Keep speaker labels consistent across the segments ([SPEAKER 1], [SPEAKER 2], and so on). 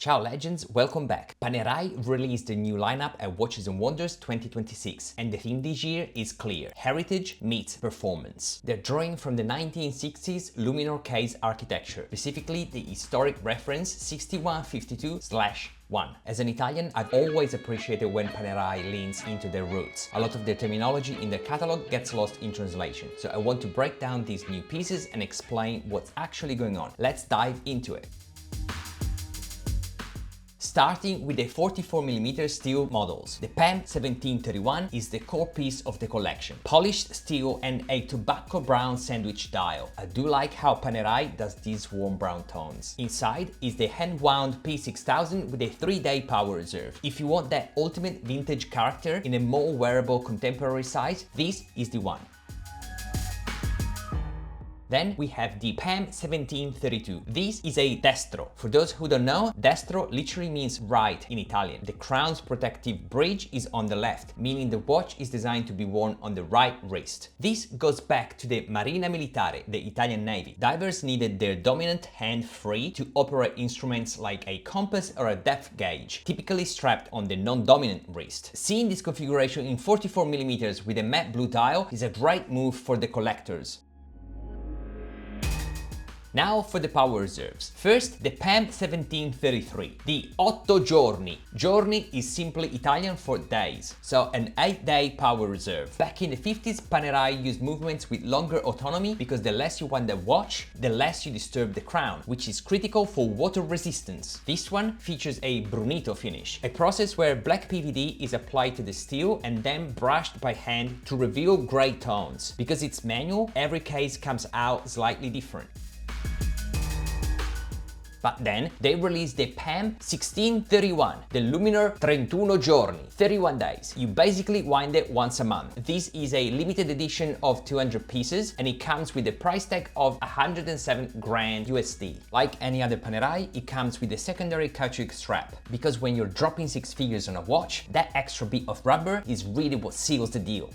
[SPEAKER 1] Ciao legends, welcome back. Panerai released a new lineup at Watches and Wonders 2026 and the theme this year is clear: heritage meets performance. They're drawing from the 1960s Luminor case architecture, specifically the historic reference 6152/1. As an Italian, I've always appreciated when Panerai leans into their roots. A lot of their terminology in their catalog gets lost in translation, so I want to break down these new pieces and explain what's actually going on. Let's dive into it. Starting with the 44mm steel models, the PAM01731 is the core piece of the collection. Polished steel and a tobacco brown sandwich dial. I do like how Panerai does these warm brown tones. Inside is the hand-wound P6000 with a 3-day power reserve. If you want that ultimate vintage character in a more wearable contemporary size, this is the one. Then we have the PAM01732. This is a Destro. For those who don't know, Destro literally means right in Italian. The crown's protective bridge is on the left, meaning the watch is designed to be worn on the right wrist. This goes back to the Marina Militare, the Italian Navy. Divers needed their dominant hand free to operate instruments like a compass or a depth gauge, typically strapped on the non-dominant wrist. Seeing this configuration in 44mm with a matte blue dial is a great move for the collectors. Now for the power reserves. First, the PAM01733, the 8 giorni. Giorni is simply Italian for days, so an 8-day power reserve. Back in the 50s, Panerai used movements with longer autonomy because the less you want the watch, the less you disturb the crown, which is critical for water resistance. This one features a brunito finish, a process where black PVD is applied to the steel and then brushed by hand to reveal grey tones. Because it's manual, every case comes out slightly different. But then they released the PAM01631, the Luminor 31 giorni, 31 days. You basically wind it once a month. This is a limited edition of 200 pieces and it comes with a price tag of 107 grand USD. Like any other Panerai, it comes with a secondary caoutchouc strap, because when you're dropping 6 figures on a watch, that extra bit of rubber is really what seals the deal.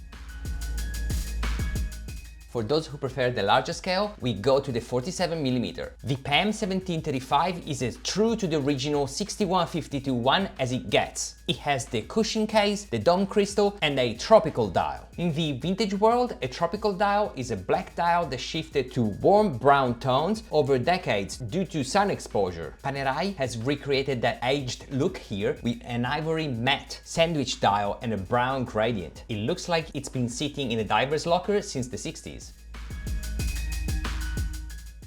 [SPEAKER 1] For those who prefer the larger scale, we go to the 47mm. The PAM01735 is as true to the original 6152 one as it gets. It has the cushion case, the dome crystal, and a tropical dial. In the vintage world, a tropical dial is a black dial that shifted to warm brown tones over decades due to sun exposure. Panerai has recreated that aged look here with an ivory matte sandwich dial and a brown gradient. It looks like it's been sitting in a diver's locker since the 60s.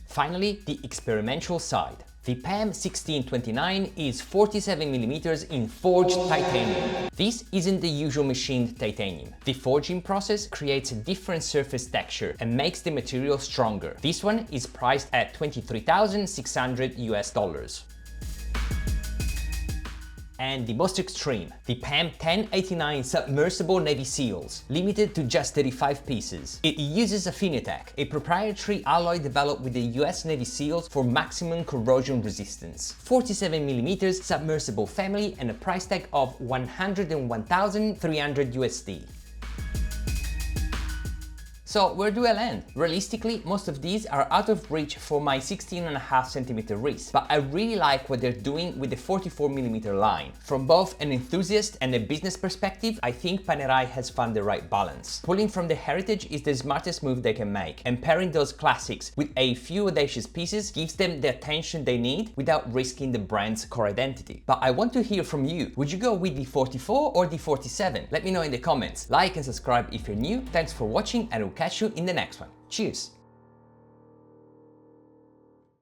[SPEAKER 1] Finally, the experimental side. The PAM01629 is 47mm in forged titanium. This isn't the usual machined titanium. The forging process creates a different surface texture and makes the material stronger. This one is priced at $23,600 US. And the most extreme, the PAM1089 Submersible Navy Seals, limited to just 35 pieces. It uses Afniotech, a proprietary alloy developed with the US Navy SEALs for maximum corrosion resistance. 47mm submersible family and a price tag of 101,300 USD. So where do I land? Realistically, most of these are out of reach for my 16.5cm wrist, but I really like what they're doing with the 44mm line. From both an enthusiast and a business perspective, I think Panerai has found the right balance. Pulling from the heritage is the smartest move they can make, and pairing those classics with a few audacious pieces gives them the attention they need without risking the brand's core identity. But I want to hear from you. Would you go with the 44 or the 47? Let me know in the comments. Like and subscribe if you're new. Thanks for watching and we'll catch you in the next one. Cheers!